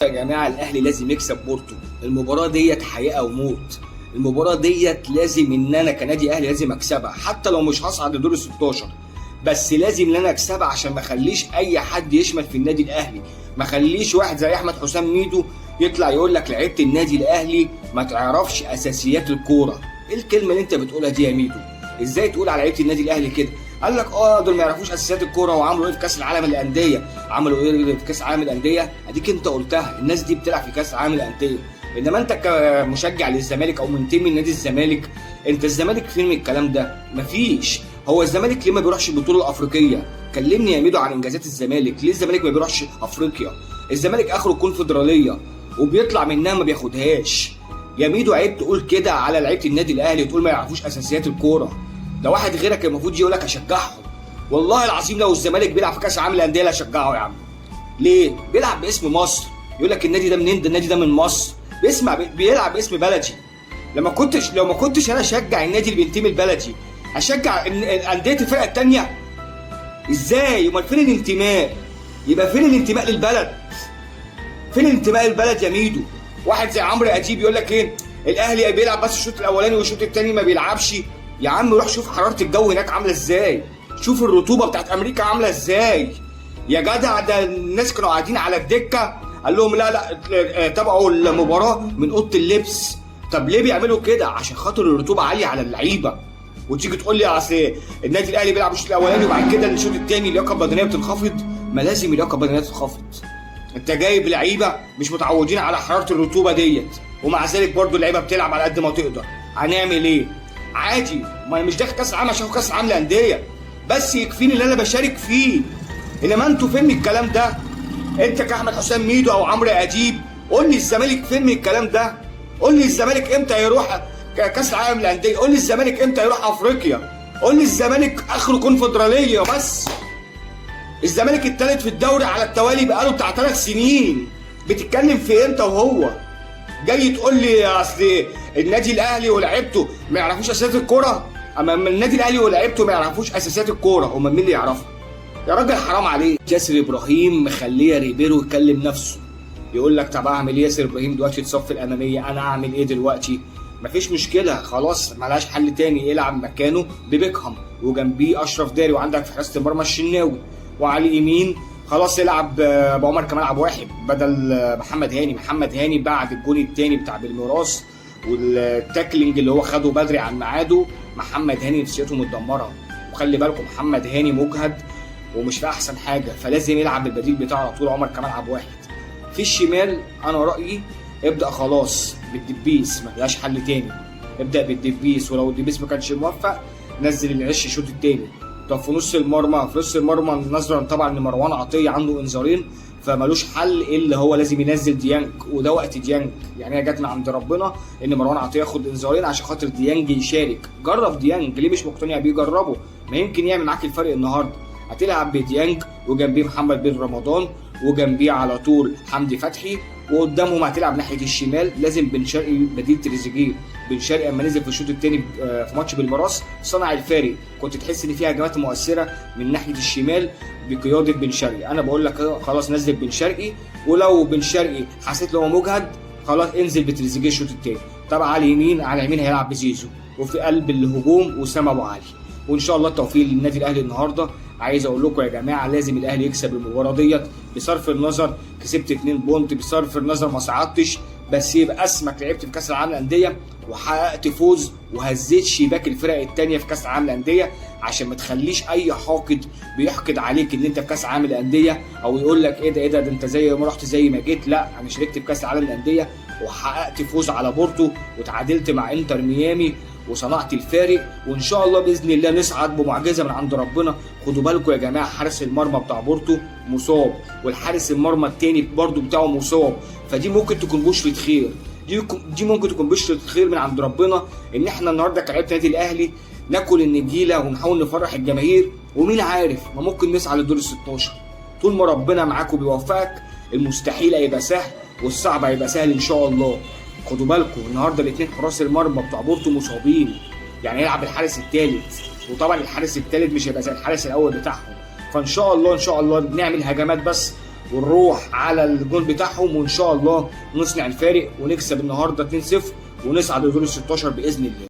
يا جماعه الاهلي لازم يكسب بورتو. المباراه ديت حياه او موت. المباراه ديت لازم ان انا كنادي اهلي لازم اكسبها، حتى لو مش هصعد لدور ال 16 بس لازم ان انا اكسبها عشان ما اخليش اي حد يشمل في النادي الاهلي. ما اخليش واحد زي احمد حسام ميدو يطلع يقول لك لعيبه النادي الاهلي ما تعرفش اساسيات الكوره. ايه الكلمه اللي انت بتقولها دي يا ميدو؟ ازاي تقول على لعيبه النادي الاهلي كده؟ قال لك دول ما يعرفوش اساسيات الكوره وعملوا ايه في كاس العالم للانديه. عملوا ايه في كاس العالم للانديه؟ اديك انت قلتها، الناس دي بتلعب في كاس العالم للانديه. انما انت كمشجع للزمالك او منتمي لنادي الزمالك، انت الزمالك فين من الكلام ده؟ مفيش. هو الزمالك ليه ما بيروحش البطوله الافريقيه؟ كلمني يا ميدو عن انجازات الزمالك. ليه الزمالك ما بيروحش افريقيا؟ الزمالك اخره الكونفدراليه وبيطلع منها ما بياخدهاش. يا ميدو عيب تقول كده على لعيبه النادي الاهلي وتقول ما يعرفوش اساسيات الكوره. ده واحد غيرك المفروض يقول لك اشجعهم. والله العظيم لو الزمالك بيلعب في كاس العالم للانديه لا اشجعه يا عم. ليه؟ بيلعب باسم مصر. يقول لك النادي ده منين؟ ده النادي ده من مصر. بيلعب باسم بلدي. لو ما كنتش انا اشجع النادي اللي بينتمي لبلدي، اشجع انديه الفرقه الثانيه؟ ازاي؟ امال فين الانتماء؟ يبقى فين الانتماء للبلد؟ فين الانتماء للبلد يا ميدو؟ واحد زي عمرو اديب يقول لك ايه؟ الاهلي بيلعب بس الشوط الاولاني والشوط الثاني ما بيلعبش. يا عم روح شوف حراره الجو هناك عامله ازاي، شوف الرطوبه بتاعت امريكا عامله ازاي. يا جدع ده الناس كانوا قاعدين على الدكه قال لهم لا تابعوا المباراه من اوضه اللبس. طب ليه بيعملوا كده؟ عشان خاطر الرطوبه عاليه على اللعيبه. وتيجي تقول لي اصل النادي الاهلي بيلعب الشوط الاولاني وبعد كده الشوط الثاني اللياقه البدنيه بتنخفض. ما لازم اللياقه البدنيه تنخفض. انت جايب لعيبه مش متعودين على حراره الرطوبه ديت، ومع ذلك برضو اللعيبه بتلعب على قد ما تقدر. هنعمل ايه؟ عادي، ما انا مش داخل كاس العالم عشان كاس العالم للانديه، بس يكفيني اللي انا بشارك فيه. انما انتوا فين من الكلام ده؟ انت كاحمد حسام ميدو او عمرو اديب قول لي الزمالك فين من الكلام ده؟ قول لي الزمالك امتى يروح كاس العالم للانديه؟ قول لي الزمالك امتى يروح افريقيا؟ قول لي الزمالك اخره كونفدراليه بس. الزمالك الثالث في الدوري على التوالي بقاله بتاع 3 سنين. بتتكلم في امتى وهو جاي تقول لي اصل النادي الاهلي ولاعيبته ما يعرفوش اساسيات الكوره؟ اما النادي الاهلي ولاعيبته ما يعرفوش اساسيات الكوره، هم مين اللي يعرفها؟ يا راجل حرام عليك. ياسر ابراهيم مخليه ريبيرو يكلم نفسه، يقول لك طب اعمل ايه؟ ياسر ابراهيم دلوقتي اتصف الاماميه، انا اعمل ايه دلوقتي؟ مفيش مشكله، خلاص ملهاش حل تاني. يلعب مكانه ببيكهام وجنبيه اشرف داري، وعندك في حراسه المرمى الشناوي، وعلى اليمين خلاص يلعب بعمر كمال عبد الواحد بدل محمد هاني. محمد هاني بعد الجول الثاني بتاع بالميراس والتاكلينج اللي هو خده بدري عن ميعاده، محمد هاني نفسيته متدمره. وخلي بالكم محمد هاني مجهد ومش في احسن حاجه، فلازم يلعب بالبديل بتاعه على طول عمر كمال عبد الواحد. في الشمال انا رايي ابدا خلاص بالدبيس، ملهاش حل تاني. ابدا بالدبيس، ولو الدبيس ما كانش موفق نزل العش الشوط الثاني. طب في نص المرمى نظرا طبعا ان مروان عطيه عنده انذارين فمالوش حل الا هو لازم ينزل ديانج، وده وقت ديانج. يعني هي جت من عند ربنا ان مروان عطيه ياخد انذارين عشان خاطر ديانج يشارك. جرب ديانج، ليه مش مقتنع بيه؟ جربه، ما يمكن يعمل معاك الفرق النهارده. هتلعب بديانج وجنبيه محمد بن رمضان وجنبيه على طول حمدي فتحي، وقدامهم هتلعب ناحيه الشمال لازم بن شرقي بديل تريزيجيه. بن شرقي اما نزل في الشوط الثاني في ماتش بالميراس صنع الفارق، كنت تحس ان فيها هجمات مؤثره من ناحيه الشمال بقياده بن شرقي. انا بقول لك خلاص نزل بن شرقي، ولو بن شرقي حسيت لو مجهد خلاص انزل بتريزيجيه الشوط الثاني. طبعا على اليمين هيلعب بزيزو، وفي قلب الهجوم وسام ابو علي. وان شاء الله التوفيق للنادي الاهلي النهارده. عايز اقول لكم يا جماعه لازم الاهلي يكسب المباراه ديت، بصرف النظر كسبت 2 بونت، بصرف النظر ما صعدتش، بس يبقى اسمك لعبت في كاس العالم للانديه وحققت فوز وهزيت شباك الفرق الثانيه في كاس العالم للانديه، عشان ما تخليش اي حاقد بيحقد عليك ان انت في كاس العالم للانديه او يقول لك ايه ده انت زي ما رحت زي ما جيت. لا، انا شاركت في كاس العالم للانديه وحققت فوز على بورتو وتعادلت مع انتر ميامي وصنعت الفارق، وان شاء الله باذن الله نصعد بمعجزه من عند ربنا. خدوا بالكم يا جماعه حارس المرمى بتاع بورتو مصاب، والحارس المرمى الثاني برضو بتاعه مصاب، فدي ممكن تكون بشرة خير. دي ممكن تكون بشرة خير من عند ربنا ان احنا النهارده كلاعيبه النادي الاهلي ناكل النجيله ونحاول نفرح الجماهير، ومين عارف ما ممكن نسعى للدور ال 16. طول ما ربنا معاك وبيوفقك المستحيل هيبقى سهل والصعب هيبقى سهل ان شاء الله. خدوا بالكم النهارده الاثنين حراس المرمى بتوع بورتو مصابين، يعني يلعب الحارس الثالث، وطبعا الحارس الثالث مش هيبقى زي الحارس الاول بتاعهم. فان شاء الله نعمل هجمات بس ونروح على الجون بتاعهم وان شاء الله نصنع الفارق ونكسب النهارده 2-0 ونصعد لدور ال 16 باذن الله.